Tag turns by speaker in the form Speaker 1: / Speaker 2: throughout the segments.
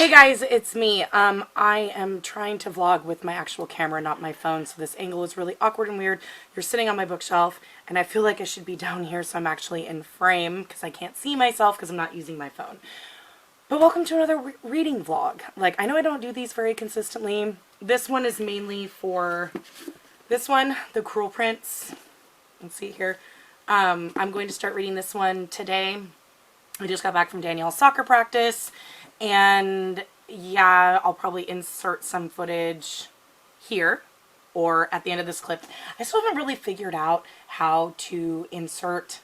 Speaker 1: Hey guys, it's me. I am trying to vlog with my actual camera, not my phone, so this angle is really awkward and weird. You're sitting on my bookshelf, and I feel like I should be down here, so I'm actually in frame because I can't see myself because I'm not using my phone. But welcome to another reading vlog. Like, I know I don't do these very consistently. This one is mainly for this one, The Cruel Prince. Let's see here. I'm going to start reading this one today. I just got back from Danielle's soccer practice. And yeah, I'll probably insert some footage here or at the end of this clip. I still haven't really figured out how to insert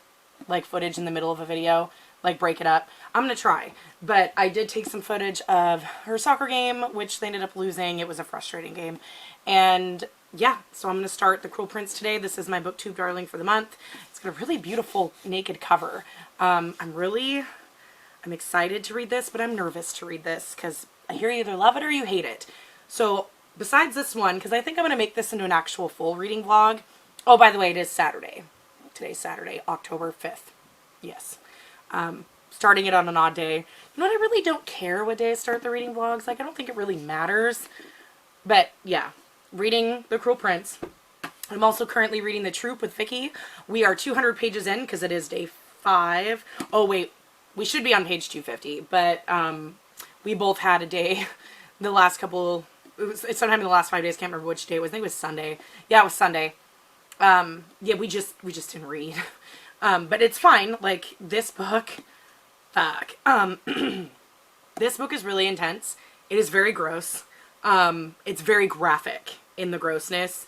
Speaker 1: like footage in the middle of a video, like break it up. I'm gonna try, but I did take some footage of her soccer game, which they ended up losing. It was a frustrating game. And yeah, so I'm gonna start The Cruel Prince today. This is my Booktube darling for the month. It's got a really beautiful naked cover. I'm excited to read this, but I'm nervous to read this because I hear you either love it or you hate it. So besides this one, because I think I'm going to make this into an actual full reading vlog. Oh, by the way, it is Saturday. Today's Saturday, October 5th. Yes. Starting it on an odd day. You know what? I really don't care what day I start the reading vlogs. Like, I don't think it really matters. But yeah, reading The Cruel Prince. I'm also currently reading The Troop with Vicky. We are 200 pages in because it is day 5. Oh, wait. We should be on page 250, but we both had a day the last couple, it's sometime in the last 5 days, can't remember which day it was. I think it was Sunday. Yeah, it was Sunday. Yeah, we just didn't read. But it's fine. Like, this book, fuck. This book is really intense. It is very gross. It's very graphic in the grossness.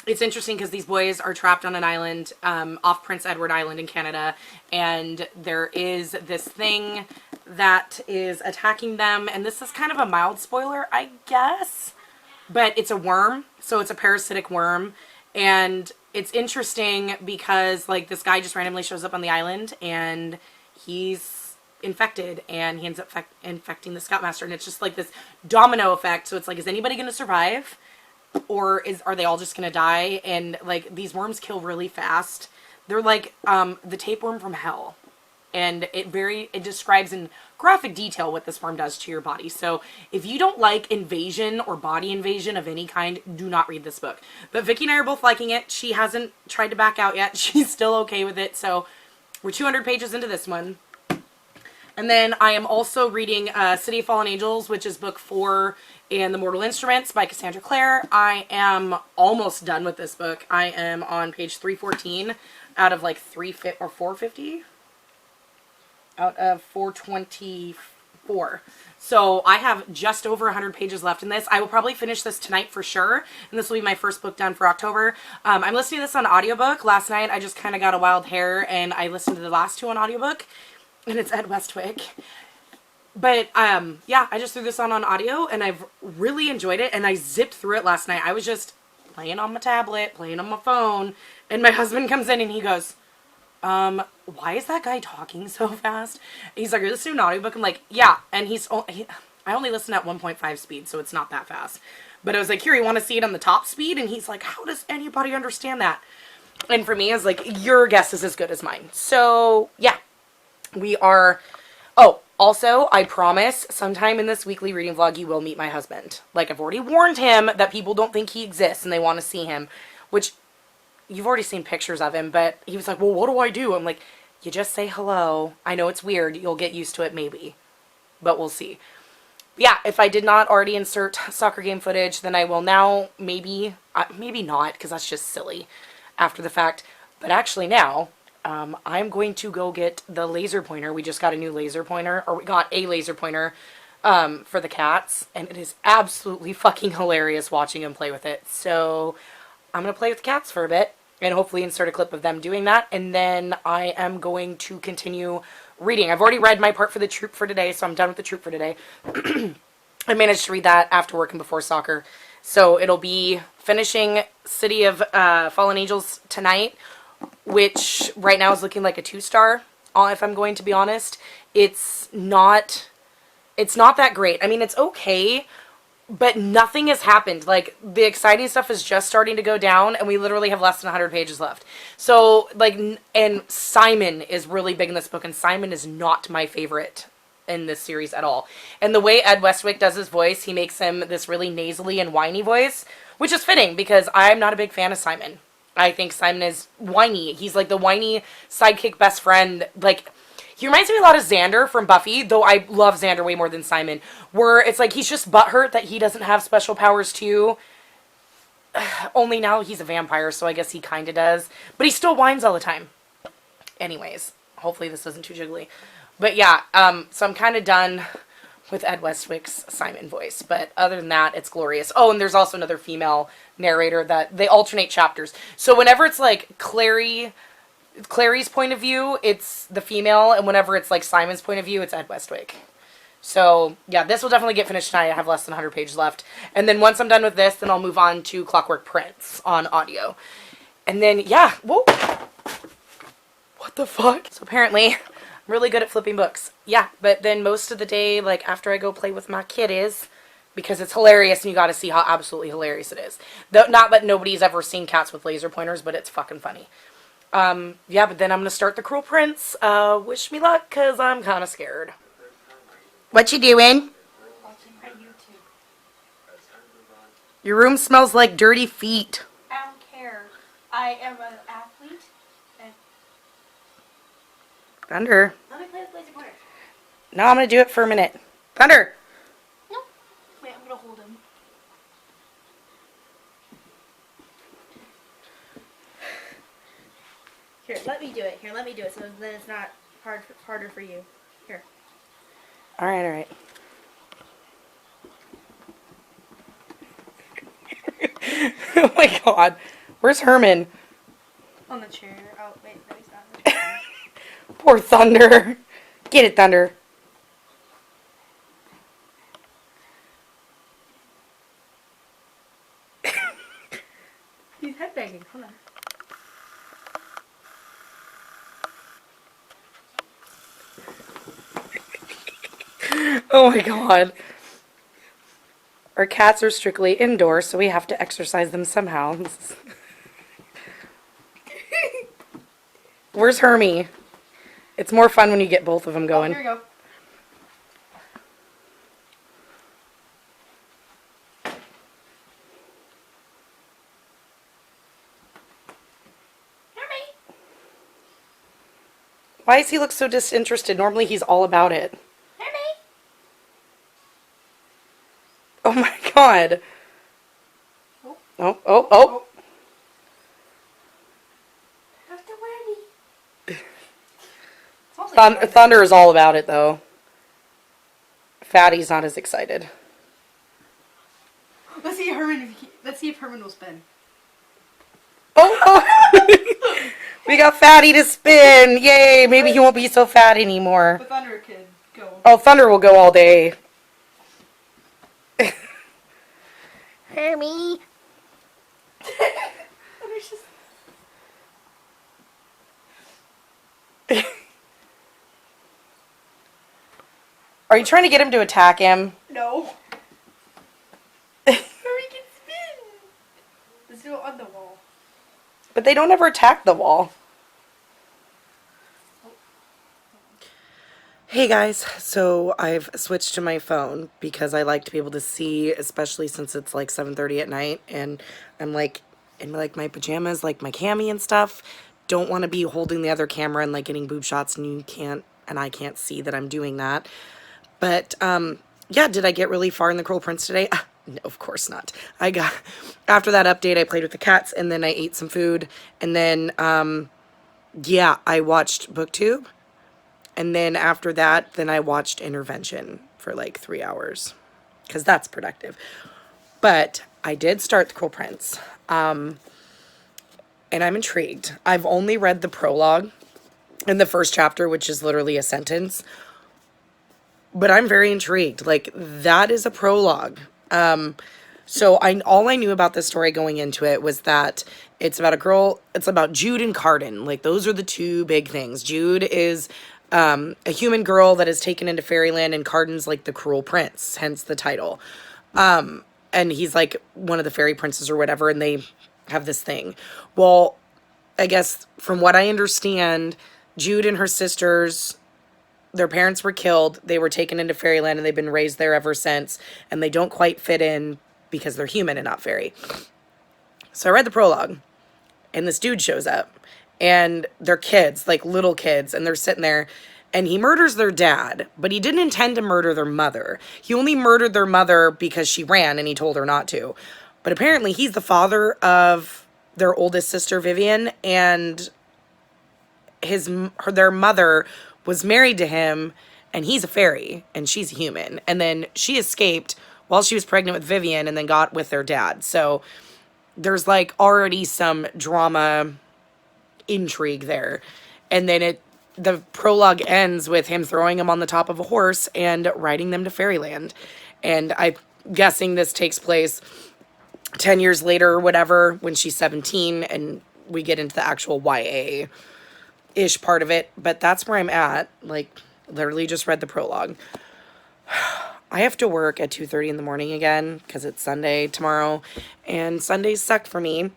Speaker 1: It's interesting because these boys are trapped on an island off Prince Edward Island in Canada, and there is this thing that is attacking them, and this is kind of a mild spoiler, I guess, but it's a worm, so it's a parasitic worm, and it's interesting because, like, this guy just randomly shows up on the island, and he's infected, and he ends up infecting the Scoutmaster, and it's just like this domino effect, so it's like, is anybody going to survive? Or are they all just gonna die? And like, these worms kill really fast. They're like the tapeworm from hell, and it describes in graphic detail what this worm does to your body. So if you don't like invasion or body invasion of any kind, do not read this book. But Vicky and I are both liking it. She hasn't tried to back out yet. She's still okay with it. So we're 200 pages into this one. And then I am also reading City of Fallen Angels, which is book 4 in The Mortal Instruments by Cassandra Clare. I am almost done with this book. I am on page 314 out of like 350 or 450 out of 424. So I have just over 100 pages left in this. I will probably finish this tonight for sure, and this will be my first book done for October. I'm listening to this on audiobook. Last night I just kind of got a wild hair and I listened to the last 2 on audiobook. And it's Ed Westwick. But, yeah, I just threw this on audio, and I've really enjoyed it, and I zipped through it last night. I was just playing on my tablet, playing on my phone, and my husband comes in, and he goes, why is that guy talking so fast? He's like, are you listening to an audiobook? I'm like, yeah, and I only listen at 1.5 speed, so it's not that fast. But I was like, here, you want to see it on the top speed? And he's like, how does anybody understand that? And for me, it's like, your guess is as good as mine. So, yeah. We are, oh, also, I promise, sometime in this weekly reading vlog, you will meet my husband. Like, I've already warned him that people don't think he exists and they want to see him, which, you've already seen pictures of him, but he was like, well, what do I do? I'm like, you just say hello. I know it's weird. You'll get used to it, maybe, but we'll see. Yeah, if I did not already insert soccer game footage, then I will now, maybe not, because that's just silly after the fact, but actually now, I'm going to go get the laser pointer. We just got a new laser pointer, or we got a laser pointer for the cats, and it is absolutely fucking hilarious watching them play with it. So I'm going to play with the cats for a bit, and hopefully insert a clip of them doing that, and then I am going to continue reading. I've already read my part for The Troop for today, so I'm done with The Troop for today. I managed to read that after work and before soccer, so it'll be finishing City of Fallen Angels tonight, which right now is looking like a 2-star, if I'm going to be honest. It's not that great. I mean, it's okay, but nothing has happened. Like, the exciting stuff is just starting to go down, and we literally have less than 100 pages left. So, like, and Simon is really big in this book, and Simon is not my favorite in this series at all. And the way Ed Westwick does his voice, he makes him this really nasally and whiny voice, which is fitting because I'm not a big fan of Simon. I think Simon is whiny. He's like the whiny sidekick best friend. Like, he reminds me a lot of Xander from Buffy, though I love Xander way more than Simon, where it's like he's just butthurt that he doesn't have special powers too. Only now he's a vampire, so I guess he kind of does. But he still whines all the time. Anyways, hopefully this isn't too jiggly. But yeah, so I'm kind of done with Ed Westwick's Simon voice. But other than that, it's glorious. Oh, and there's also another female narrator that they alternate chapters. So whenever it's like Clary's point of view, it's the female. And whenever it's like Simon's point of view, it's Ed Westwick. So, yeah, this will definitely get finished tonight. I have less than 100 pages left. And then once I'm done with this, then I'll move on to Clockwork Prince on audio. And then, yeah, whoa. What the fuck? So apparently, I'm really good at flipping books. Yeah, but then most of the day, like, after I go play with my kiddies, because it's hilarious and you gotta see how absolutely hilarious it is. Though, not that nobody's ever seen cats with laser pointers, but it's fucking funny. Yeah, but then I'm gonna start The Cruel Prince. Wish me luck, because I'm kind of scared. What you doing?
Speaker 2: Watching my YouTube.
Speaker 1: Your room smells like dirty feet.
Speaker 2: I don't care. I am an athlete. And
Speaker 1: Thunder.
Speaker 2: let me play with laser pointer.
Speaker 1: No, I'm going to do it for a minute. Thunder.
Speaker 2: No. Wait, I'm going to hold him. Here, let me do it. Here, let me do it so then it's not harder for you. Here.
Speaker 1: All right, all right. Oh my god. Where's Herman?
Speaker 2: On the chair. Oh, wait, no, he's not on the chair.
Speaker 1: Poor Thunder. Get it, Thunder.
Speaker 2: He's headbanging. Hold on.
Speaker 1: Oh my god. Our cats are strictly indoors, so we have to exercise them somehow. Where's Hermie? It's more fun when you get both of them going.
Speaker 2: Oh, here we go. Hermie.
Speaker 1: Why does he look so disinterested? Normally he's all about it. Oh my god. Oh. Thunder is all about it, though. Fatty's not as excited.
Speaker 2: Let's see Herman. Let's see if Herman will spin.
Speaker 1: Oh! We got Fatty to spin! Yay! Maybe he won't be so fat anymore.
Speaker 2: The Thunder can go.
Speaker 1: Oh, Thunder will go all day. Hermie. Are you trying to get him to attack him?
Speaker 2: No. Hermie can spin. Let's do it on the wall.
Speaker 1: But they don't ever attack the wall. Hey guys, so I've switched to my phone because I like to be able to see, especially since it's like 7:30 at night and I'm like in like my pajamas, like my cami and stuff. Don't want to be holding the other camera and like getting boob shots and I can't see that I'm doing that. But yeah, did I get really far in The Cruel Prince today? No, of course not. After that update, I played with the cats and then I ate some food and then yeah, I watched Booktube. And then after that, then I watched Intervention for like 3 hours. Because that's productive. But I did start The Cruel Prince. And I'm intrigued. I've only read the prologue in the first chapter, which is literally a sentence. But I'm very intrigued. Like, that is a prologue. So all I knew about this story going into it was that it's about a girl. It's about Jude and Carden. Like, those are the two big things. Jude is a human girl that is taken into fairyland, and Carden's like the cruel prince, hence the title. And he's like one of the fairy princes or whatever, and they have this thing. Well, I guess from what I understand, Jude and her sisters their parents were killed. They were taken into fairyland and they've been raised there ever since. And they don't quite fit in because they're human and not fairy. So I read the prologue and this dude shows up and they're kids, like little kids, and they're sitting there and he murders their dad, but he didn't intend to murder their mother. He only murdered their mother because she ran and he told her not to. But apparently he's the father of their oldest sister, Vivian, and their mother was married to him, and he's a fairy and she's a human. And then she escaped while she was pregnant with Vivian and then got with their dad. So there's like already some drama intrigue there. And then the prologue ends with him throwing them on the top of a horse and riding them to fairyland. And I'm guessing this takes place 10 years later or whatever, when she's 17, and we get into the actual YA-ish part of it. But that's where I'm at. Like, literally just read the prologue. I have to work at 2:30 in the morning again because it's Sunday tomorrow, and Sundays suck for me.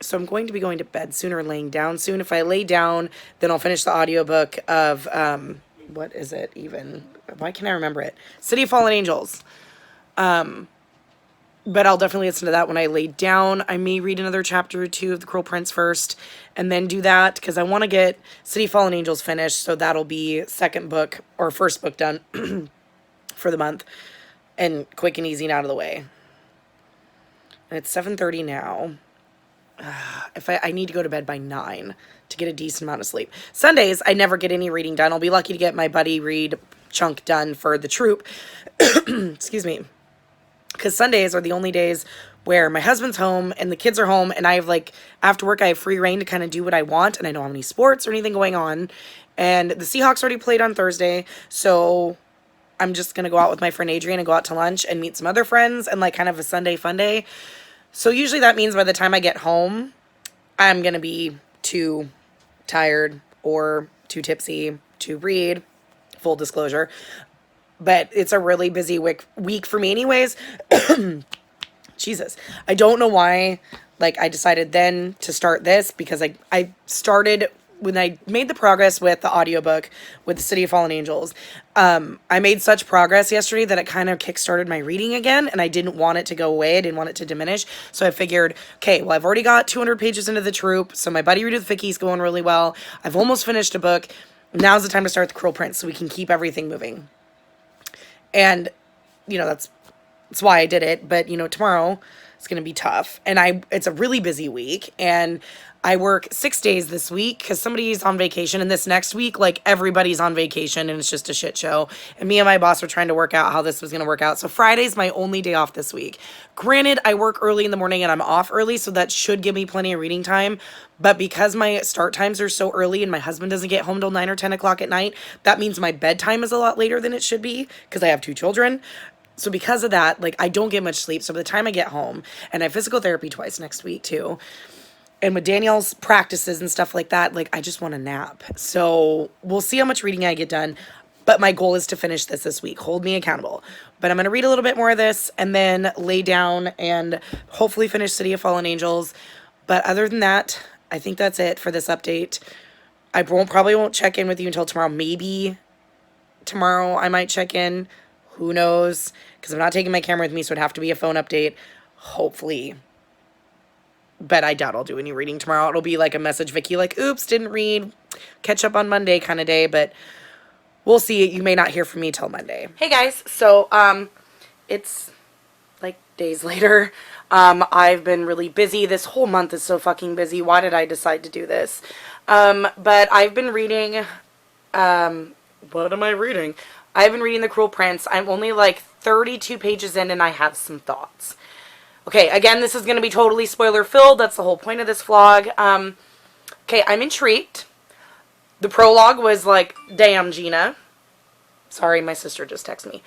Speaker 1: So I'm going to be going to bed soon or laying down soon. If I lay down, then I'll finish the audiobook of, what is it even? Why can't I remember it? City of Fallen Angels. But I'll definitely listen to that when I lay down. I may read another chapter or two of The Cruel Prince first and then do that because I want to get City of Fallen Angels finished. So that'll be second book or first book done for the month and quick and easy and out of the way. And it's 7:30 now. If I need to go to bed by 9 to get a decent amount of sleep. Sundays, I never get any reading done. I'll be lucky to get my buddy read chunk done for the troop. Excuse me. Because Sundays are the only days where my husband's home and the kids are home, and I have, like, after work I have free reign to kind of do what I want, and I don't have any sports or anything going on. And the Seahawks already played on Thursday, so I'm just going to go out with my friend Adrian and go out to lunch and meet some other friends and, like, kind of a Sunday fun day. So usually that means by the time I get home, I'm going to be too tired or too tipsy to read, full disclosure. But it's a really busy week for me anyways. Jesus. I don't know why, like, I decided then to start this because I started when I made the progress with the audiobook with the City of Fallen Angels. I made such progress yesterday that it kind of kickstarted my reading again, and I didn't want it to go away. I didn't want it to diminish. So I figured, okay, well, I've already got 200 pages into the troop, so my Buddy Read with Vicky's going really well. I've almost finished a book. Now's the time to start The Cruel Prince so we can keep everything moving. And, you know, that's why I did it. But, you know, tomorrow it's going to be tough. And it's a really busy week. And I work 6 days this week because somebody's on vacation. And this next week, like, everybody's on vacation and it's just a shit show. And me and my boss were trying to work out how this was going to work out. So Friday's my only day off this week. Granted, I work early in the morning and I'm off early, so that should give me plenty of reading time. But because my start times are so early and my husband doesn't get home till 9 or 10 o'clock at night, that means my bedtime is a lot later than it should be because I have 2 children. So because of that, like, I don't get much sleep. So by the time I get home, and I have physical therapy twice next week too, and with Danielle's practices and stuff like that, like, I just want a nap. So we'll see how much reading I get done. But my goal is to finish this week. Hold me accountable. But I'm going to read a little bit more of this and then lay down and hopefully finish City of Fallen Angels. But other than that, I think that's it for this update. I probably won't check in with you until tomorrow. Maybe tomorrow I might check in. Who knows? Because I'm not taking my camera with me, so it'd have to be a phone update. Hopefully. But I doubt I'll do any reading tomorrow. It'll be like a message Vicky, like, oops, didn't read. Catch up on Monday kind of day. But we'll see. You may not hear from me till Monday. Hey, guys. So, it's like days later. I've been really busy. This whole month is so fucking busy. Why did I decide to do this? But I've been reading, what am I reading? I've been reading The Cruel Prince. I'm only like 32 pages in and I have some thoughts. Okay, again, this is going to be totally spoiler-filled. That's the whole point of this vlog. Okay, I'm intrigued. The prologue was like, damn, Gina. Sorry, my sister just texted me.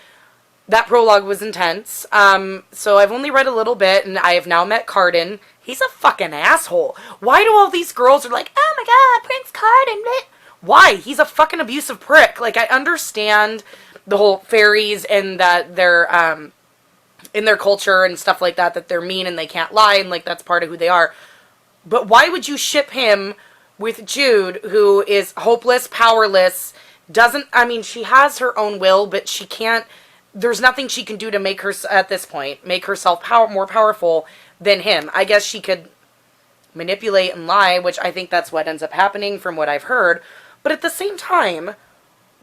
Speaker 1: That prologue was intense. So I've only read a little bit, and I have now met Carden. He's a fucking asshole. Why do all these girls are like, oh my god, Prince Carden, bleh. Why? He's a fucking abusive prick. Like, I understand the whole fairies and that they're, in their culture and stuff like that they're mean and they can't lie and, like, that's part of who they are. But why would you ship him with Jude, who is hopeless, powerless, she has her own will, but she can't, there's nothing she can do to make her, at this point, make herself more powerful than him. I guess she could manipulate and lie, which I think that's what ends up happening from what I've heard. But at the same time,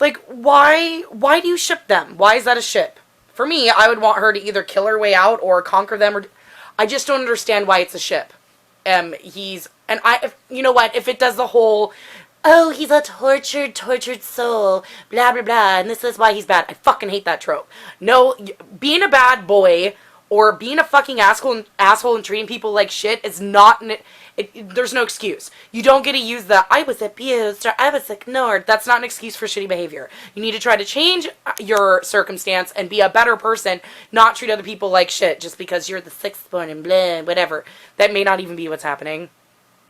Speaker 1: like, why do you ship them? Why is that a ship? For me, I would want her to either kill her way out or conquer them, or I just don't understand why it's a ship. You know what, if it does the whole, oh, he's a tortured soul, blah, blah, blah, and this is why he's bad. I fucking hate that trope. No, being a bad boy or being a fucking asshole and treating people like shit is not, there's no excuse. You don't get to use the, I was abused or I was ignored. That's not an excuse for shitty behavior. You need to try to change your circumstance and be a better person, not treat other people like shit just because you're the sixth born and blah, whatever. That may not even be what's happening.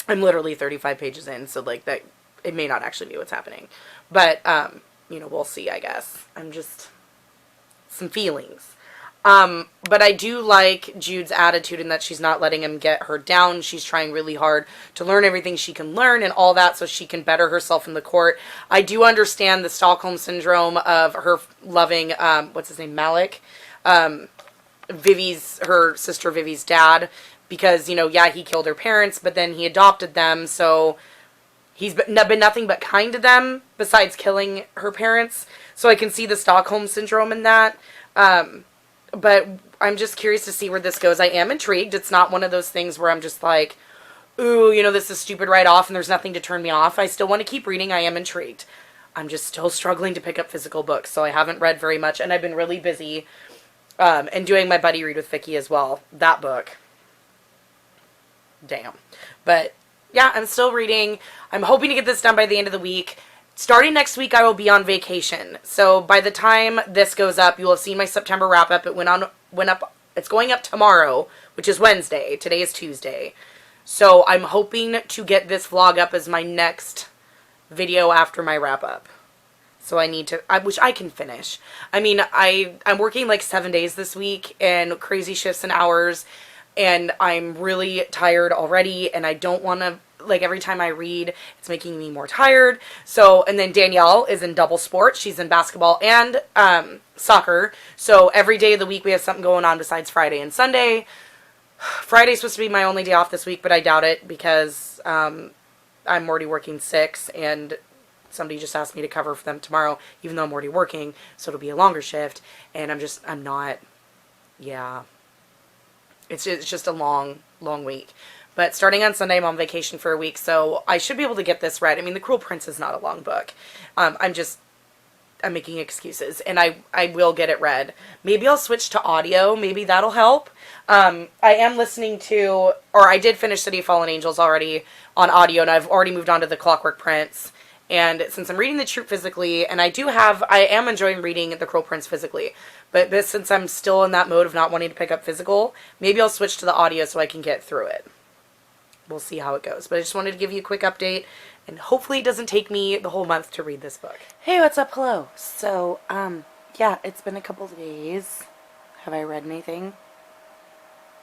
Speaker 1: I'm literally 35 pages in, so like that, it may not actually be what's happening. But, we'll see, I guess. I'm just, some feelings. But I do like Jude's attitude in that she's not letting him get her down. She's trying really hard to learn everything she can learn and all that so she can better herself in the court. I do understand the Stockholm Syndrome of her loving, what's his name, Malik? Her sister Vivi's dad. Because, he killed her parents, but then he adopted them, so he's been nothing but kind to them, besides killing her parents. So I can see the Stockholm Syndrome in that. But I'm just curious to see where this goes. I am intrigued. It's not one of those things where I'm just like, ooh, this is stupid right off and there's nothing to turn me off. I still want to keep reading. I am intrigued. I'm just still struggling to pick up physical books, so I haven't read very much, and I've been really busy and doing my buddy read with Vicky as well. That book. Damn. But yeah, I'm still reading. I'm hoping to get this done by the end of the week. Starting next week, I will be on vacation. So by the time this goes up, you will have seen my September wrap up. It went up. It's going up tomorrow, which is Wednesday. Today is Tuesday. So I'm hoping to get this vlog up as my next video after my wrap up. So I need to, which I can finish. I'm working like 7 days this week and crazy shifts and hours. And I'm really tired already, and I don't want to, like, every time I read, it's making me more tired. So, and then Danielle is in double sports. She's in basketball and soccer. So every day of the week we have something going on besides Friday and Sunday. Friday's supposed to be my only day off this week, but I doubt it because I'm already working 6, and somebody just asked me to cover for them tomorrow, even though I'm already working, so it'll be a longer shift, and I'm not, yeah. It's just a long week. But starting on Sunday, I'm on vacation for a week, so I should be able to get this read. The Cruel Prince is not a long book. I'm making excuses, and I will get it read. Maybe I'll switch to audio. Maybe that'll help. I am listening to, or I did finish City of Fallen Angels already on audio, and I've already moved on to The Clockwork Prince. And since I'm reading the troupe physically, and I am enjoying reading The Cruel Prince physically, but since I'm still in that mode of not wanting to pick up physical, maybe I'll switch to the audio so I can get through it. We'll see how it goes. But I just wanted to give you a quick update, and hopefully it doesn't take me the whole month to read this book. Hey, what's up? Hello. So, yeah, it's been a couple of days. Have I read anything?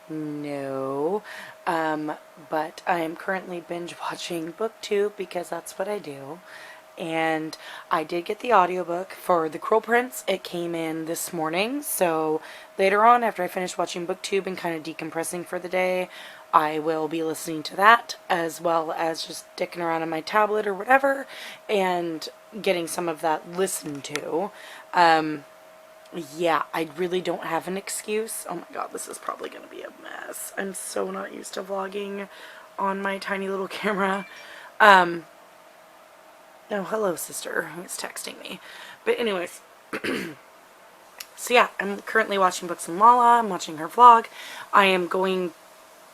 Speaker 1: No. But I am currently binge watching Booktube because that's what I do. And I did get the audiobook for The Cruel Prince. It came in this morning. So later on, after I finish watching Booktube and kind of decompressing for the day, I will be listening to that as well as just dicking around on my tablet or whatever and getting some of that listened to. Yeah, I really don't have an excuse. Oh my god, this is probably going to be a mess. I'm so not used to vlogging on my tiny little camera. Oh, hello, sister, who's texting me. But anyways, so yeah, I'm currently watching Books and Lala. I'm watching her vlog. I am going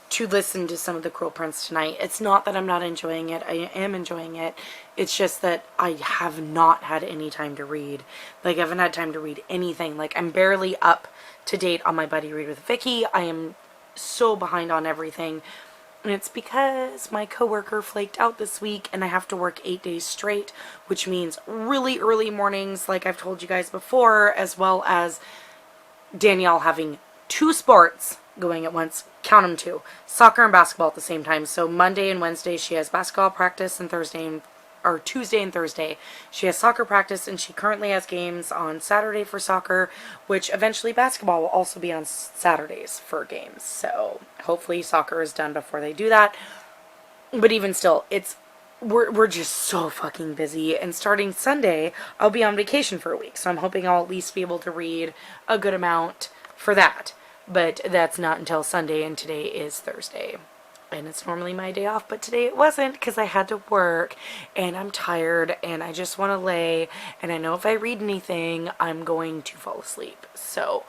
Speaker 1: to listen to some of The Cruel Prince tonight. It's not that I'm not enjoying it. I am enjoying it. It's just that I have not had any time to read. Like, I haven't had time to read anything. Like, I'm barely up to date on my buddy read with Vicky. I am so behind on everything. And it's because my coworker flaked out this week and I have to work 8 days straight, which means really early mornings, like I've told you guys before, as well as Danielle having 2 sports going at once, count them two, soccer and basketball at the same time. So Monday and Wednesday she has basketball practice, and Tuesday and Thursday she has soccer practice, and she currently has games on Saturday for soccer, which eventually basketball will also be on Saturdays for games. So hopefully soccer is done before they do that. But even still, we're just so fucking busy, and starting Sunday I'll be on vacation for a week, so I'm hoping I'll at least be able to read a good amount for that. But that's not until Sunday, and today is Thursday. And it's normally my day off, but today it wasn't because I had to work, and I'm tired, and I just want to lay, and I know if I read anything, I'm going to fall asleep. So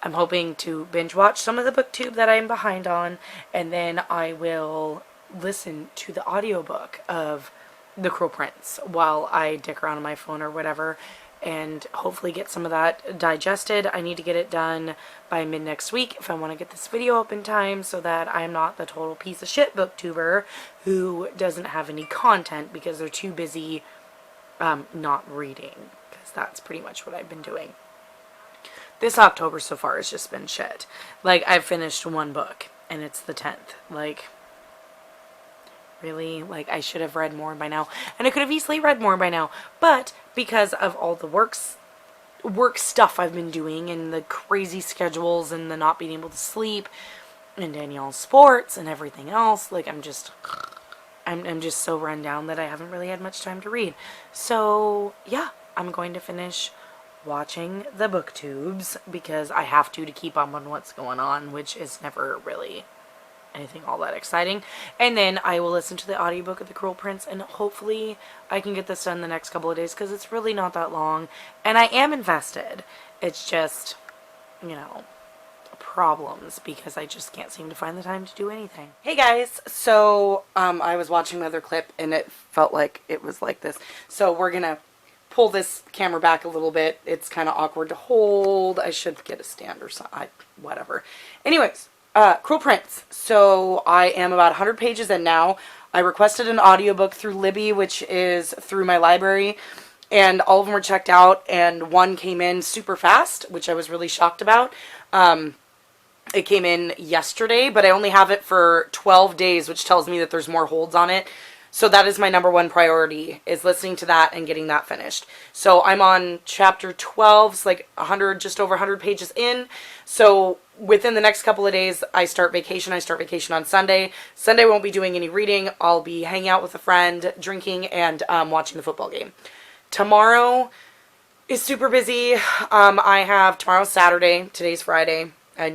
Speaker 1: I'm hoping to binge watch some of the Booktube that I'm behind on, and then I will listen to the audiobook of The Cruel Prince while I dick around on my phone or whatever, and hopefully get some of that digested. I need to get it done by mid next week if I want to get this video up in time, so that I'm not the total piece of shit booktuber who doesn't have any content because they're too busy not reading, because that's pretty much what I've been doing. This October so far has just been shit. Like, I've finished one book and it's the 10th. Like, really? Like, I should have read more by now. And I could have easily read more by now. But because of all the work stuff I've been doing, and the crazy schedules, and the not being able to sleep, and Danielle's sports, and everything else, like, I'm just so run down that I haven't really had much time to read. So, yeah, I'm going to finish watching the Booktubes, because I have to keep up on what's going on, which is never really anything all that exciting. And then I will listen to the audiobook of The Cruel Prince, and hopefully I can get this done the next couple of days, because it's really not that long, and I am invested. It's just, you know, problems, because I just can't seem to find the time to do anything. Hey guys, so I was watching another clip, and it felt like it was like this, so we're gonna pull this camera back a little bit. It's kind of awkward to hold. I should get a stand or something. Whatever. Anyways, Cruel Prince. So I am about 100 pages in now. I requested an audiobook through Libby, which is through my library, and all of them were checked out, and one came in super fast, which I was really shocked about. It came in yesterday, but I only have it for 12 days, which tells me that there's more holds on it. So that is my number one priority, is listening to that and getting that finished. So I'm on chapter 12, it's like 100, just over 100 pages in. So within the next couple of days, I start vacation. I start vacation on Sunday. Sunday I won't be doing any reading. I'll be hanging out with a friend, drinking, and watching the football game. Tomorrow is super busy. Tomorrow's Saturday. Today's Friday. I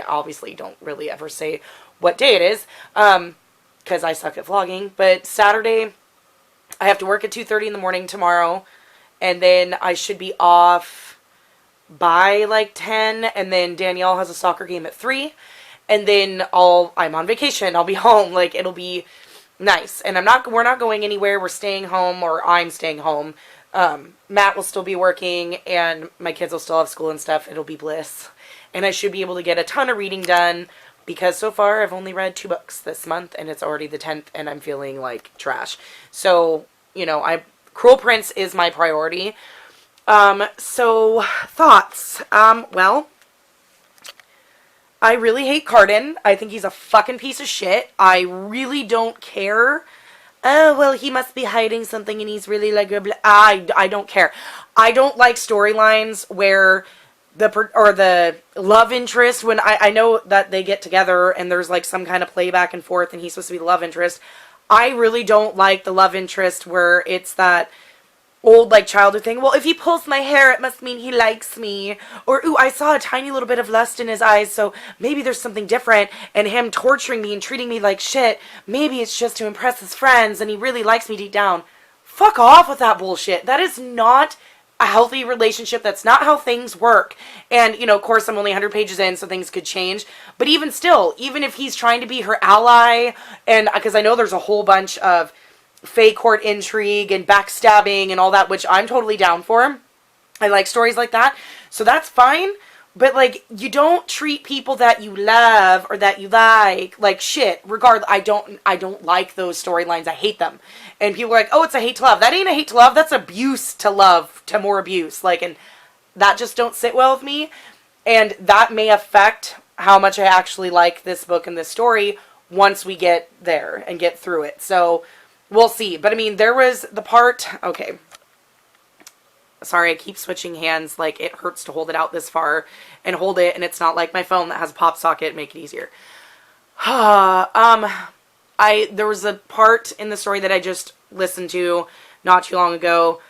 Speaker 1: obviously don't really ever say what day it is, because I suck at vlogging. But Saturday, I have to work at 2:30 in the morning tomorrow, and then I should be off by like 10, and then Danielle has a soccer game at 3, and then I'm on vacation. I'll be home. Like, it'll be nice. And we're not going anywhere. We're staying home, or I'm staying home. Matt will still be working, and my kids will still have school and stuff. It'll be bliss. And I should be able to get a ton of reading done, because so far I've only read 2 books this month, and it's already the 10th, and I'm feeling like trash. So, you know, Cruel Prince is my priority. So, thoughts. Well, I really hate Carden. I think he's a fucking piece of shit. I really don't care. Oh, well, he must be hiding something and he's really like, I don't care. I don't like storylines where the love interest, when I know that they get together and there's like some kind of play back and forth and he's supposed to be the love interest. I really don't like the love interest where it's that old like childhood thing. Well, if he pulls my hair, it must mean he likes me. Or, ooh, I saw a tiny little bit of lust in his eyes, so maybe there's something different. And him torturing me and treating me like shit, maybe it's just to impress his friends and he really likes me deep down. Fuck off with that bullshit. That is not a healthy relationship. That's not how things work. And, you know, of course, I'm only 100 pages in, so things could change. But even still, even if he's trying to be her ally, and because I know there's a whole bunch of fake court intrigue and backstabbing and all that, which I'm totally down for. I like stories like that. So that's fine. But, like, you don't treat people that you love or that you like shit. Regardless, I don't like those storylines. I hate them. And people are like, oh, it's a hate to love. That ain't a hate to love. That's abuse to love, to more abuse. Like, and that just don't sit well with me. And that may affect how much I actually like this book and this story once we get there and get through it. So we'll see. But I mean, there was the part, okay. Sorry, I keep switching hands. Like, it hurts to hold it out this far and hold it, and it's not like my phone that has a pop socket. Make it easier. There was a part in the story that I just listened to not too long ago,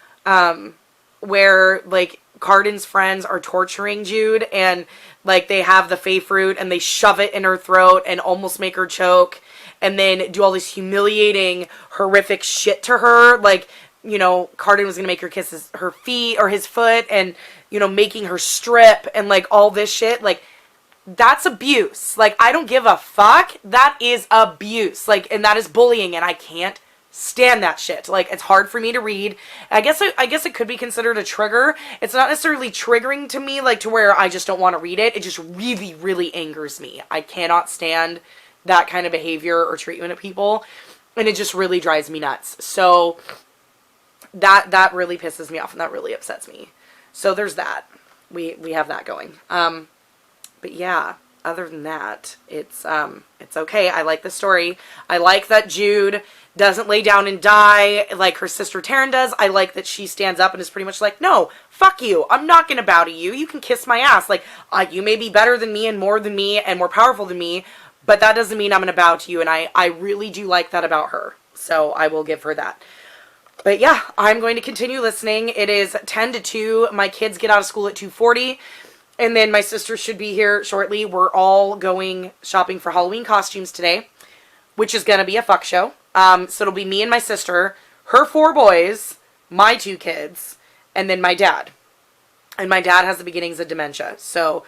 Speaker 1: where, like, Cardin's friends are torturing Jude, and, like, they have the fae fruit, and they shove it in her throat and almost make her choke, and then do all this humiliating, horrific shit to her, like, you know, Cardin was gonna make her kiss her feet, or his foot, and, you know, making her strip, and, like, all this shit, like, that's abuse. Like, I don't give a fuck. That is abuse. Like, and that is bullying, and I can't stand that shit. Like, it's hard for me to read. I guess it could be considered a trigger. It's not necessarily triggering to me, like, to where I just don't want to read it. It just really, really angers me. I cannot stand that kind of behavior or treatment of people, and it just really drives me nuts. So that really pisses me off, and that really upsets me. So there's that. We have that going. But yeah, other than that, it's okay. I like the story. I like that Jude doesn't lay down and die like her sister Taryn does. I like that she stands up and is pretty much like, no, fuck you. I'm not going to bow to you. You can kiss my ass. Like, you may be better than me and more powerful than me, but that doesn't mean I'm going to bow to you. And I really do like that about her. So I will give her that. But yeah, I'm going to continue listening. It is 10 to 2. My kids get out of school at 2:40. And then my sister should be here shortly. We're all going shopping for Halloween costumes today, which is going to be a fuck show. So it'll be me and my sister, her 4 boys, my 2 kids, and then my dad. And my dad has the beginnings of dementia, so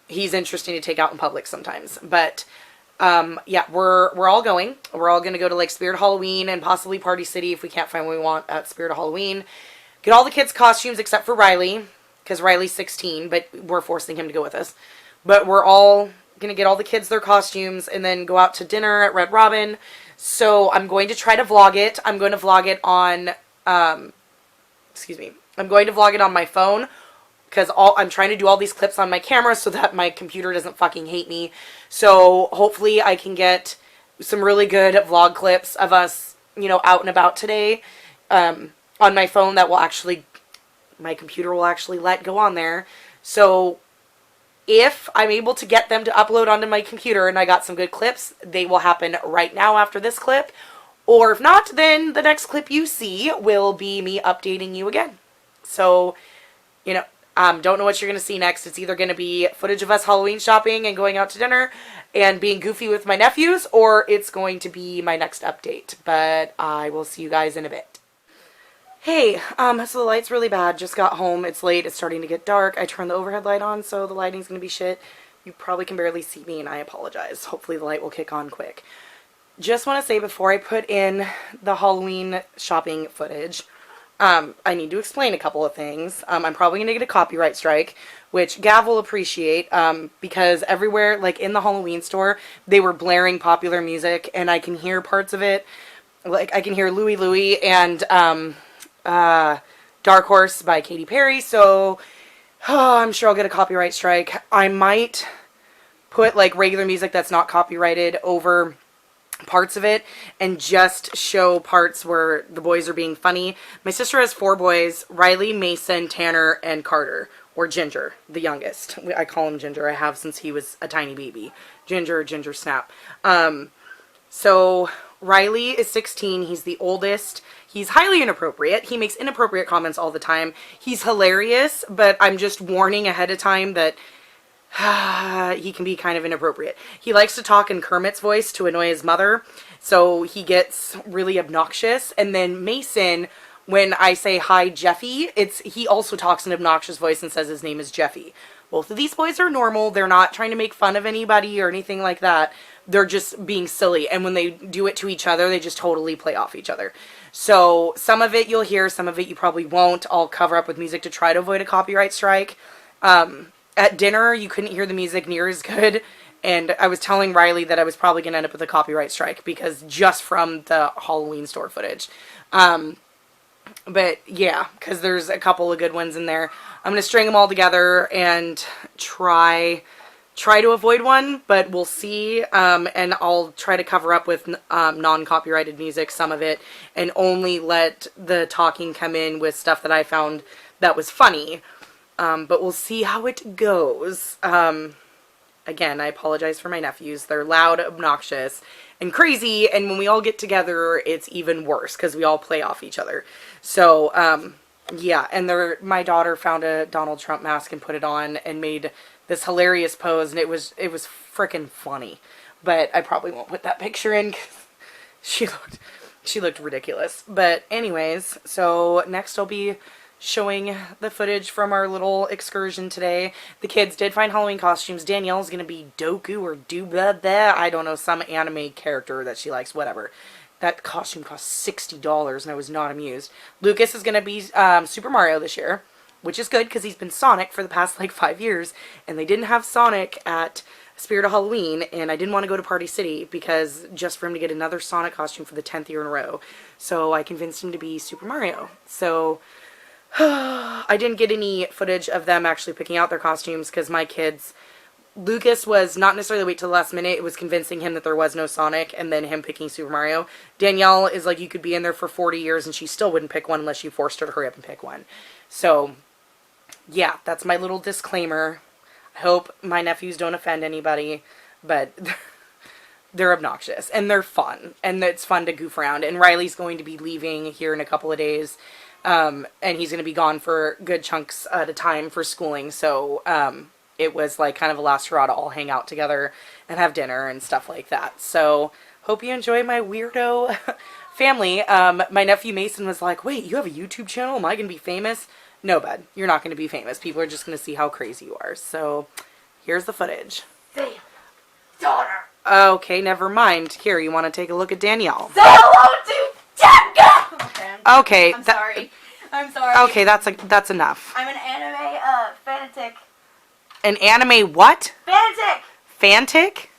Speaker 1: he's interesting to take out in public sometimes. But yeah, we're all going. We're all going to go to like Spirit Halloween and possibly Party City if we can't find what we want at Spirit Halloween. Get all the kids' costumes except for Riley, because Riley's 16, but we're forcing him to go with us. But we're all going to get all the kids their costumes and then go out to dinner at Red Robin. So I'm going to try to vlog it. I'm going to vlog it on, I'm going to vlog it on my phone, because I'm trying to do all these clips on my camera so that my computer doesn't fucking hate me. So hopefully I can get some really good vlog clips of us, you know, out and about today, on my phone that will actually, my computer will actually let go on there. So if I'm able to get them to upload onto my computer and I got some good clips, they will happen right now after this clip. Or if not, then the next clip you see will be me updating you again. So, you know, don't know what you're going to see next. It's either going to be footage of us Halloween shopping and going out to dinner and being goofy with my nephews, or it's going to be my next update. But I will see you guys in a bit. Hey, so the light's really bad. Just got home. It's late. It's starting to get dark. I turned the overhead light on, so the lighting's going to be shit. You probably can barely see me, and I apologize. Hopefully the light will kick on quick. Just want to say before I put in the Halloween shopping footage, I need to explain a couple of things. I'm probably going to get a copyright strike, which Gav will appreciate, because everywhere, like in the Halloween store, they were blaring popular music, and I can hear parts of it. Like, I can hear Louie Louie and, Dark Horse by Katy Perry, so I'm sure I'll get a copyright strike. I might put like regular music that's not copyrighted over parts of it and just show parts where the boys are being funny. My sister has 4 boys: Riley, Mason, Tanner, and Carter, or Ginger, the youngest. I call him Ginger. I have since he was a tiny baby. Ginger Snap. So Riley is 16. He's the oldest. He's highly inappropriate. He makes inappropriate comments all the time. He's hilarious, but I'm just warning ahead of time that he can be kind of inappropriate. He likes to talk in Kermit's voice to annoy his mother, so he gets really obnoxious. And then Mason, when I say, "Hi, Jeffy," he also talks in an obnoxious voice and says his name is Jeffy. Both of these boys are normal. They're not trying to make fun of anybody or anything like that. They're just being silly. And when they do it to each other, they just totally play off each other. So some of it you'll hear, some of it you probably won't. I'll cover up with music to try to avoid a copyright strike. At dinner, you couldn't hear the music near as good. And I was telling Riley that I was probably going to end up with a copyright strike because just from the Halloween store footage. But yeah, because there's a couple of good ones in there. I'm going to string them all together and try try to avoid one, but we'll see. And I'll try to cover up with non-copyrighted music, some of it, and only let the talking come in with stuff that I found that was funny. But we'll see how it goes. Again, I apologize for my nephews. They're loud, obnoxious, and crazy, and when we all get together, it's even worse, because we all play off each other. So, yeah, and my daughter found a Donald Trump mask and put it on and made this hilarious pose, and it was freaking funny. But I probably won't put that picture in, 'cause she looked ridiculous. But anyways, so next I'll be showing the footage from our little excursion today. The kids did find Halloween costumes. Danielle's gonna be Doku or Dubba, I don't know, some anime character that she likes, whatever. That costume cost $60 and I was not amused. Lucas is gonna be Super Mario this year, which is good because he's been Sonic for the past like 5 years, and they didn't have Sonic at Spirit of Halloween, and I didn't want to go to Party City because just for him to get another Sonic costume for the 10th year in a row. So I convinced him to be Super Mario. So I didn't get any footage of them actually picking out their costumes because my kids, Lucas was not necessarily wait till the last minute, it was convincing him that there was no Sonic and then him picking Super Mario. Danielle is like, you could be in there for 40 years and she still wouldn't pick one unless you forced her to hurry up and pick one. So yeah, that's my little disclaimer. I hope my nephews don't offend anybody, but they're obnoxious and they're fun and it's fun to goof around. And Riley's going to be leaving here in a couple of days. And he's going to be gone for good chunks at a time for schooling. So, it was like kind of a last hurrah to all hang out together and have dinner and stuff like that. So hope you enjoy my weirdo family. My nephew Mason was like, wait, you have a YouTube channel? Am I going to be famous? No, bud, you're not going to be famous. People are just going to see how crazy you are. So here's the footage.
Speaker 2: Say, daughter.
Speaker 1: Okay, never mind. Here, you want to take a look at Danielle?
Speaker 2: Say hello to Jacka!
Speaker 1: Okay.
Speaker 2: I'm sorry. I'm sorry.
Speaker 1: Okay, that's enough.
Speaker 2: I'm an anime, fanatic.
Speaker 1: An anime what?
Speaker 2: Fanatic!
Speaker 1: Fantic?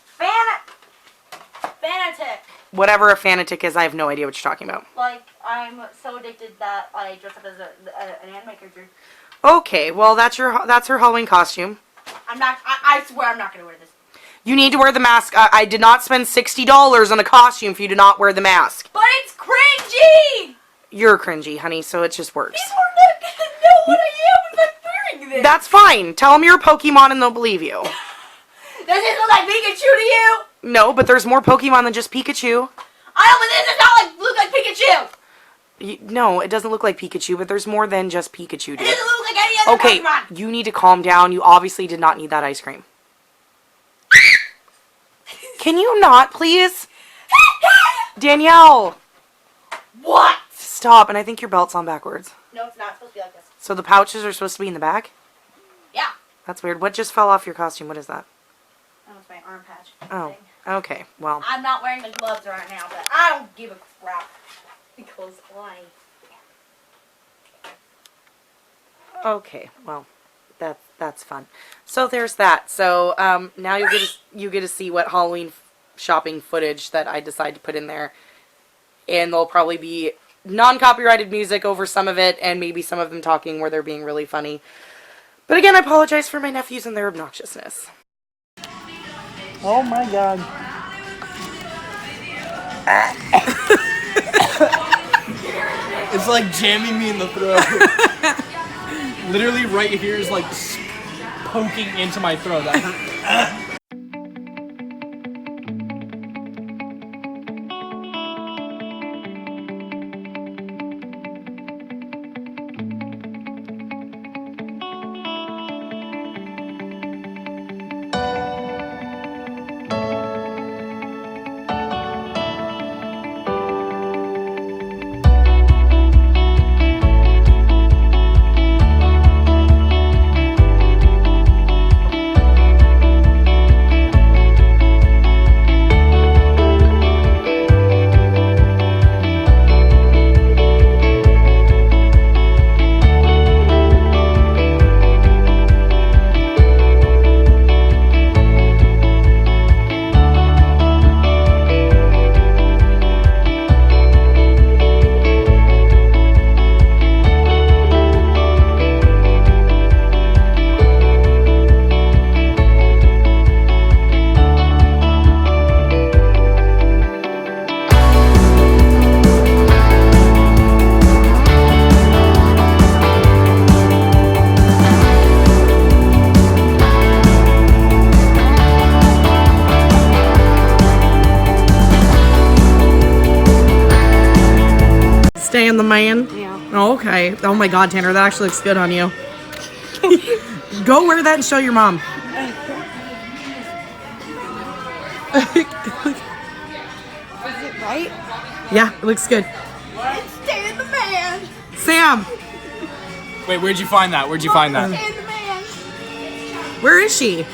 Speaker 2: Fanatic.
Speaker 1: Whatever a fanatic is, I have no idea what you're talking about.
Speaker 2: Like, I'm so addicted that I dress up as an anime character.
Speaker 1: Okay, well, that's her Halloween costume.
Speaker 2: I swear I'm not gonna wear this.
Speaker 1: You need to wear the mask. I did not spend $60 on a costume for you to not wear the mask.
Speaker 2: But it's cringy!
Speaker 1: You're cringy, honey, so it just works.
Speaker 2: People are not gonna know what I am if I'm wearing this.
Speaker 1: That's fine. Tell them you're a Pokemon and they'll believe you.
Speaker 2: Does this look like Pikachu to you?
Speaker 1: No, but there's more Pokemon than just Pikachu.
Speaker 2: I know, but this does not look like Pikachu!
Speaker 1: No, it doesn't look like Pikachu, but there's more than just Pikachu, dude.
Speaker 2: It doesn't look like any other
Speaker 1: Okay,
Speaker 2: Pokemon!
Speaker 1: you need to calm down. You obviously did not need that ice cream. Can you not, please? Danielle!
Speaker 2: What?
Speaker 1: Stop, and I think your belt's on backwards.
Speaker 2: No, it's not supposed to be like this.
Speaker 1: So the pouches are supposed to be in the back?
Speaker 2: Yeah.
Speaker 1: That's weird. What just fell off your costume? What is that?
Speaker 2: That was my arm patch.
Speaker 1: Oh,
Speaker 2: Thing.
Speaker 1: okay. Well,
Speaker 2: I'm not wearing the gloves right now, but I don't give a crap. Because
Speaker 1: okay. Well, that's fun. So there's that. So now you get to see what Halloween shopping footage that I decide to put in there, and there'll probably be non-copyrighted music over some of it, and maybe some of them talking where they're being really funny. But again, I apologize for my nephews and their obnoxiousness. Oh my god.
Speaker 3: It's like jamming me in the throat. Literally right here is like poking into my throat. That hurt.
Speaker 1: Stan the man?
Speaker 2: Yeah.
Speaker 1: Oh, okay. Oh my God, Tanner, that actually looks good on you. Go wear that and show your mom.
Speaker 2: Is it right?
Speaker 1: Yeah, it looks good.
Speaker 2: It's Stan the man.
Speaker 1: Sam,
Speaker 3: Wait, where'd you find that? Where'd you find that?
Speaker 2: Stan the man.
Speaker 1: where is she?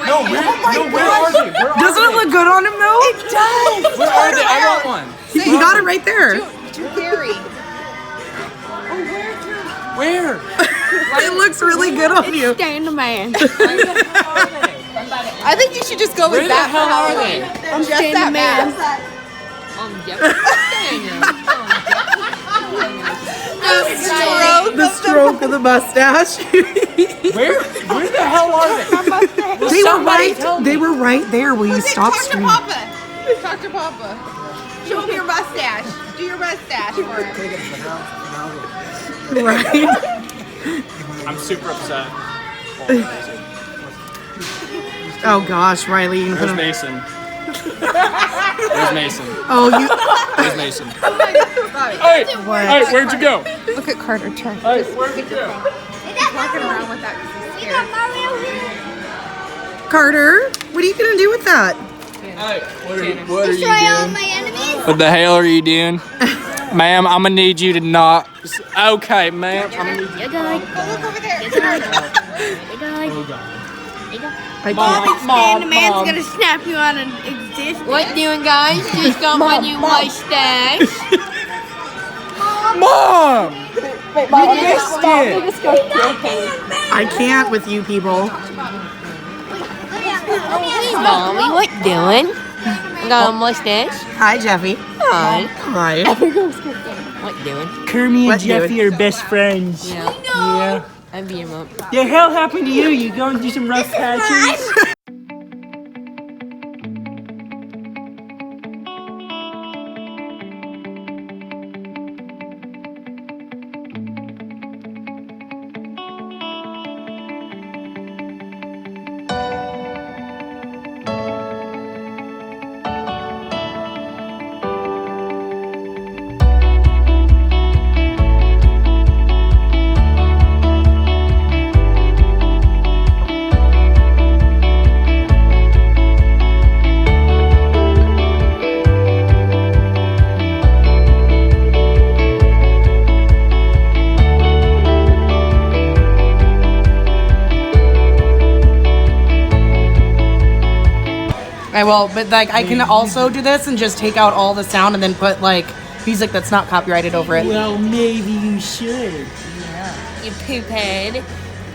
Speaker 3: No, where are they? Where are
Speaker 1: Doesn't it look good on him though?
Speaker 2: It does.
Speaker 3: Where are they? I want one.
Speaker 1: You got it right there.
Speaker 2: Too hairy.
Speaker 3: Where?
Speaker 1: It looks really good on you.
Speaker 2: Stan the man. I think you should just go with
Speaker 3: Where the
Speaker 2: that
Speaker 3: hell
Speaker 2: for
Speaker 3: are
Speaker 2: Halloween.
Speaker 3: they?
Speaker 2: I'm just that man.
Speaker 1: The stroke of the mustache.
Speaker 3: Where the hell are they?
Speaker 1: They were right there where you stopped
Speaker 2: Talk to
Speaker 1: screaming.
Speaker 2: Papa. Talk to Papa. Show him your mustache. Do your mustache for him.
Speaker 1: Right?
Speaker 3: I'm super upset.
Speaker 1: Oh gosh, Riley. You can put
Speaker 3: Where's
Speaker 1: him.
Speaker 3: Mason? Where's Mason?
Speaker 1: Oh, you.
Speaker 3: Where's Mason? Hey, hey, where'd you go?
Speaker 2: Look at Carter turn.
Speaker 3: Hey, where'd you go?
Speaker 2: Walking around with that because he's scared.
Speaker 1: Carter, what are you gonna do with that?
Speaker 3: Hey, what are you doing? What the hell are you doing? Ma'am, I'm gonna need you to not. Okay, ma'am. I'm gonna need you.
Speaker 2: Go look over there.
Speaker 3: Oh, God.
Speaker 1: I
Speaker 3: Mom,
Speaker 1: can't.
Speaker 3: Mom,
Speaker 2: The man's
Speaker 3: Mom.
Speaker 2: gonna snap you out of existence.
Speaker 4: What doing, guys? Just got my new mustache.
Speaker 3: Mom! You missed it!
Speaker 1: I can't with you people.
Speaker 4: Hey, Mommy, what doing? Got a mustache.
Speaker 1: Hi, Jeffy.
Speaker 4: Hi.
Speaker 1: Hi.
Speaker 4: What doing?
Speaker 5: Kermie
Speaker 1: What,
Speaker 5: and Jeffy
Speaker 1: dude?
Speaker 5: are best friends.
Speaker 4: Yeah,
Speaker 5: Yeah.
Speaker 4: I beat him up.
Speaker 5: The hell happened to you? You going through some rough patches?
Speaker 1: I will, but like I can also do this and just take out all the sound and then put like music that's not copyrighted over it.
Speaker 5: Well, maybe you should.
Speaker 4: You poop head.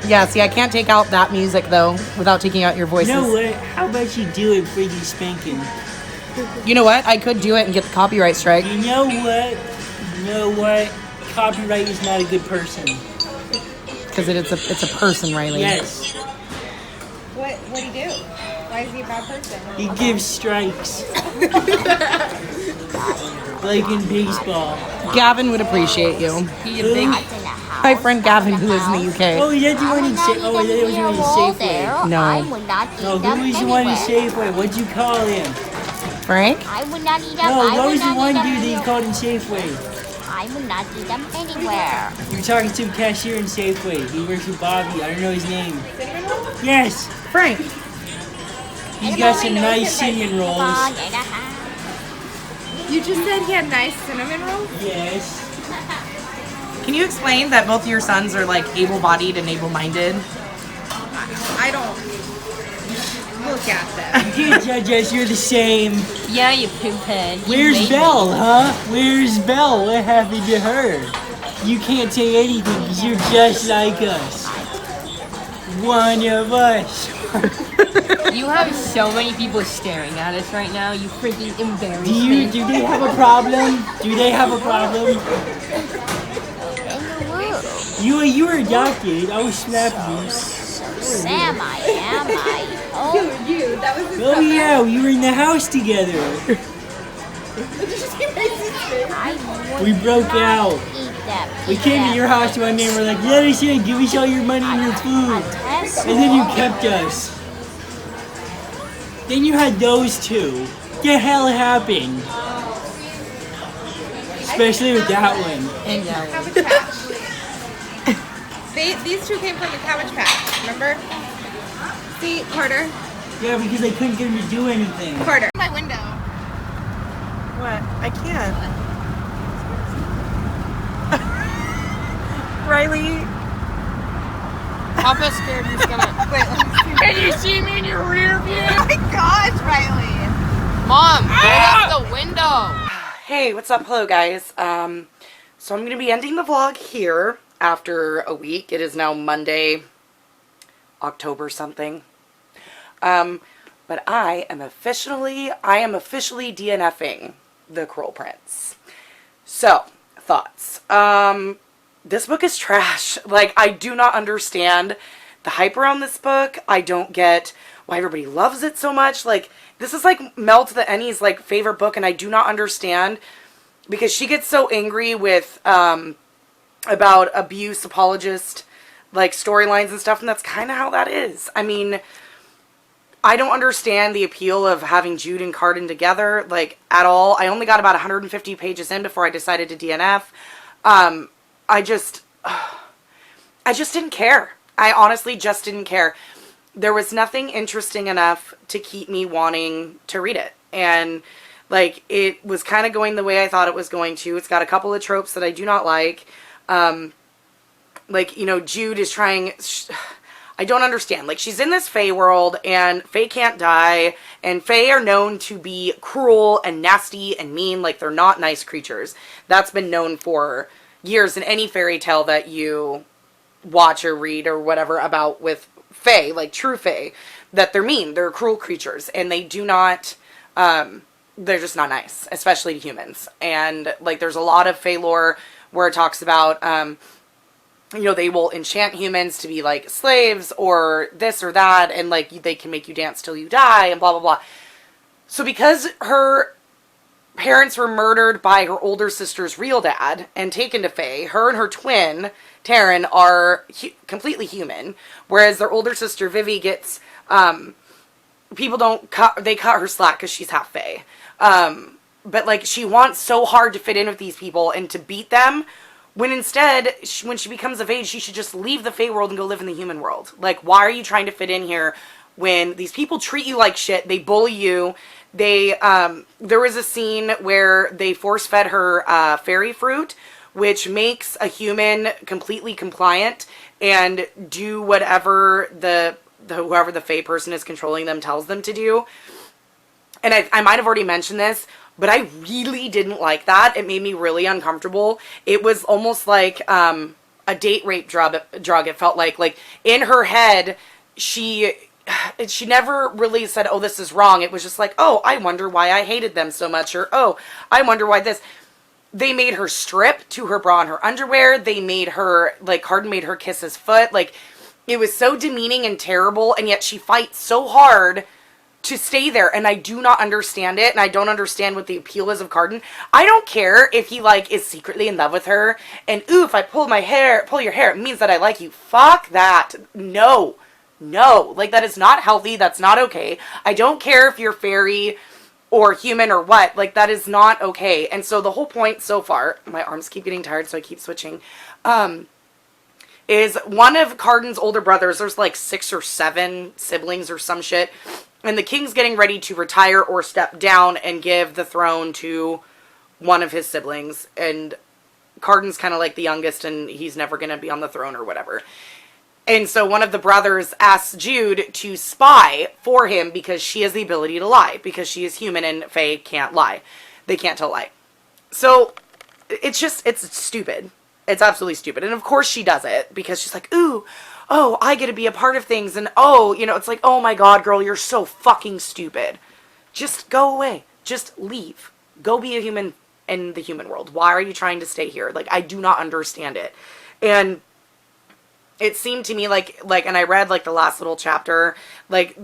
Speaker 1: Yeah, see, I can't take out that music though without taking out your
Speaker 5: You
Speaker 1: voices.
Speaker 5: know what? How about you do it for you spanking?
Speaker 1: You know what? I could do it and get the copyright strike.
Speaker 5: You know what? You know what? Copyright is not a good person.
Speaker 1: Because it's a person, Riley.
Speaker 5: Yes.
Speaker 2: What do you do? Why is he a bad person?
Speaker 5: He gives strikes. Like in baseball.
Speaker 1: Gavin would appreciate you.
Speaker 4: He a big.
Speaker 1: My friend Gavin, who lives in the UK.
Speaker 5: Oh, that's the one in Safeway. Oh, that was the one in Safeway.
Speaker 1: No.
Speaker 6: I would not eat
Speaker 5: No,
Speaker 6: them
Speaker 5: who was the one in
Speaker 6: anywhere.
Speaker 5: Safeway? What'd you call him?
Speaker 1: Frank?
Speaker 6: I would not eat them.
Speaker 5: No,
Speaker 6: I
Speaker 5: what
Speaker 6: would
Speaker 5: was the
Speaker 6: not
Speaker 5: one
Speaker 6: eat
Speaker 5: dude that you
Speaker 6: them.
Speaker 5: called in Safeway?
Speaker 6: I would not eat them anywhere.
Speaker 5: You were talking to a cashier in Safeway. He works with Bobby. I don't know his name. Yes.
Speaker 1: Frank.
Speaker 5: He's got some nice cinnamon rolls.
Speaker 2: You just said he had nice cinnamon rolls?
Speaker 5: Yes.
Speaker 1: Can you explain that both of your sons are like able-bodied and able-minded?
Speaker 2: I don't look at them.
Speaker 5: You can't judge us. You're the same.
Speaker 4: Yeah, you poop head. You
Speaker 5: Where's
Speaker 4: baby.
Speaker 5: Belle, huh? Where's Belle? What happened to her? You can't say anything because you're just like us. One of us.
Speaker 4: You have so many people staring at us right now. You freaking embarrass
Speaker 5: Do
Speaker 4: me.
Speaker 5: they have a problem? Do they have a problem? You were adopted. I was slap you.
Speaker 6: Sam, I am. I. Oh,
Speaker 2: You, that was his
Speaker 5: Oh yeah, we were in the house together. We broke out.
Speaker 6: Eat that.
Speaker 5: We came to your house one day and we're like, let us in, give us all your money and your food. And then you kept us. Then you had those two. The hell happened? Especially with that one.
Speaker 4: And
Speaker 2: Cabbage Patch. These two came from the Cabbage Patch, remember? See, Carter.
Speaker 5: Yeah, because I couldn't get him to do anything.
Speaker 2: Carter. My window.
Speaker 1: What? I can't. Riley.
Speaker 4: Papa's scared he's gonna.
Speaker 2: Wait, let me see.
Speaker 4: Can you see me in your rear view?
Speaker 2: Oh my gosh, Riley.
Speaker 4: Mom, get out the window.
Speaker 1: Hey, what's up? Hello, guys. So I'm going to be ending the vlog here after a week. It is now Monday, October something. But I am officially DNFing the Cruel Prince. So, thoughts. This book is trash. Like, I do not understand the hype around this book. I don't get why everybody loves it so much. Like, this is like Mel to the Ennie's like favorite book, and I do not understand because she gets so angry with about abuse apologist like storylines and stuff, and that's kind of how that is. I mean, I don't understand the appeal of having Jude and Carden together like at all. I only got about 150 pages in before I decided to DNF. I just didn't care. I honestly just didn't care. There was nothing interesting enough to keep me wanting to read it. And, like, it was kind of going the way I thought it was going to. It's got a couple of tropes that I do not like. Like, you know, Jude is trying... I don't understand. Like, she's in this Fae world, and Fae can't die, and Fae are known to be cruel and nasty and mean. Like, they're not nice creatures. That's been known for years in any fairy tale that you watch or read or whatever about with Fae, like true Fae, that they're mean, they're cruel creatures, and they do not, they're just not nice, especially to humans. And, like, there's a lot of Fae lore where it talks about, you know, they will enchant humans to be, like, slaves, or this or that, and, like, they can make you dance till you die, and blah, blah, blah. So because her parents were murdered by her older sister's real dad and taken to Fae, her and her twin, Taryn, are completely human, whereas their older sister, Vivi, gets, people don't cut, they cut her slack because she's half Fae. But, like, she wants so hard to fit in with these people and to beat them, when instead, when she becomes of age, she should just leave the Fae world and go live in the human world. Like, why are you trying to fit in here when these people treat you like shit, they bully you? They, there was a scene where they force-fed her fairy fruit, which makes a human completely compliant and do whatever whoever the Fae person is controlling them tells them to do. And I might have already mentioned this, but I really didn't like that. It made me really uncomfortable. It was almost like a date rape drug. It felt like in her head, she never really said, oh, this is wrong. It was just like, oh, I wonder why I hated them so much, or, oh, I wonder why this. They made her strip to her bra and her underwear. They made her, like, Carden made her kiss his foot. Like, it was so demeaning and terrible, and yet she fights so hard to stay there, and I do not understand it, and I don't understand what the appeal is of Carden. I don't care if he, like, is secretly in love with her, and, ooh, if I pull your hair, it means that I like you. Fuck that. No. No. Like, that is not healthy. That's not okay. I don't care if you're fairy or human or what. Like, that is not okay. And so the whole point so far, my arms keep getting tired, so I keep switching, is one of Carden's older brothers, there's like 6 or 7 siblings or some shit, and the king's getting ready to retire or step down and give the throne to one of his siblings, and Carden's kind of like the youngest, and he's never going to be on the throne or whatever. And so one of the brothers asks Jude to spy for him because she has the ability to lie, because she is human and Fae can't lie. They can't tell a lie. So it's stupid. It's absolutely stupid. And of course she does it because she's like, ooh, oh, I get to be a part of things. And oh, you know, it's like, oh my God, girl, you're so fucking stupid. Just go away. Just leave. Go be a human in the human world. Why are you trying to stay here? Like, I do not understand it. And it seemed to me like, and I read like the last little chapter, like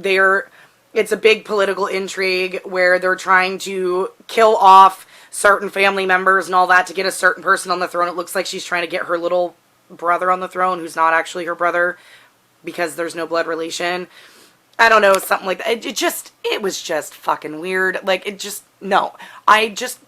Speaker 1: it's a big political intrigue where they're trying to kill off certain family members and all that to get a certain person on the throne. It looks like she's trying to get her little brother on the throne, who's not actually her brother, because there's no blood relation. I don't know, something like that. It was just fucking weird. Like, no. I just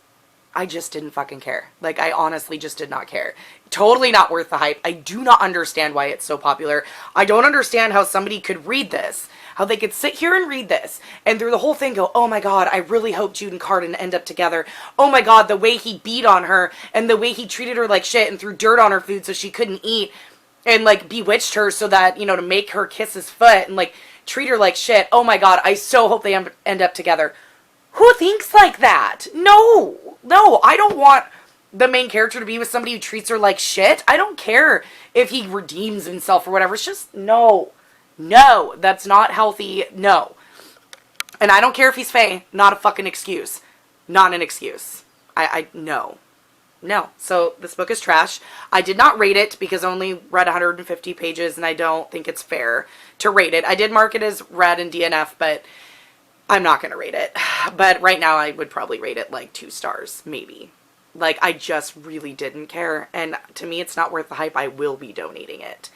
Speaker 1: didn't fucking care. Like, I honestly just did not care. Totally not worth the hype. I do not understand why it's so popular. I don't understand how somebody could read this. How they could sit here and read this and through the whole thing go, oh my God, I really hope Jude and Carden end up together. Oh my God, the way he beat on her and the way he treated her like shit and threw dirt on her food so she couldn't eat and like bewitched her so that, you know, to make her kiss his foot and like treat her like shit. Oh my God, I so hope they end up together. Who thinks like that? No, I don't want the main character to be with somebody who treats her like shit. I don't care if he redeems himself or whatever. It's just, no, that's not healthy. No. And I don't care if he's Faye. Not a fucking excuse. Not an excuse. No. So this book is trash. I did not rate it because I only read 150 pages and I don't think it's fair to rate it. I did mark it as read in DNF, but I'm not going to rate it. But right now I would probably rate it like 2 stars, maybe. Like, I just really didn't care. And to me, it's not worth the hype. I will be donating it.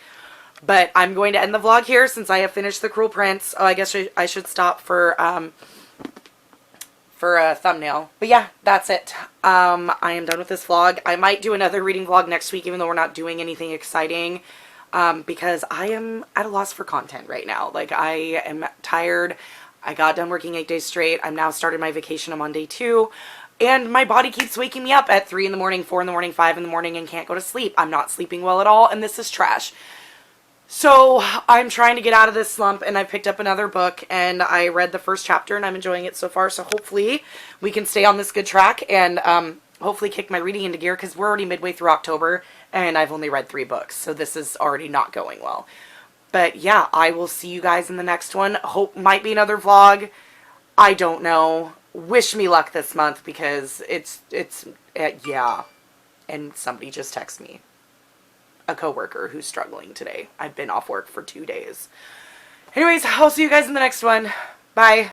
Speaker 1: But I'm going to end the vlog here since I have finished The Cruel Prince. Oh, I guess I should stop for a thumbnail. But yeah, that's it. I am done with this vlog. I might do another reading vlog next week, even though we're not doing anything exciting. Because I am at a loss for content right now. Like, I am tired. I got done working 8 days straight. I'm now started my vacation. I'm on day 2. And my body keeps waking me up at 3 in the morning, 4 in the morning, 5 in the morning, and can't go to sleep. I'm not sleeping well at all, and this is trash. So I'm trying to get out of this slump, and I picked up another book, and I read the first chapter, and I'm enjoying it so far. So hopefully we can stay on this good track and hopefully kick my reading into gear, because we're already midway through October, and I've only read 3 books. So this is already not going well. But yeah, I will see you guys in the next one. Hope might be another vlog. I don't know. Wish me luck this month, because yeah. And somebody just texted me. A coworker who's struggling today. I've been off work for 2 days. Anyways, I'll see you guys in the next one. Bye.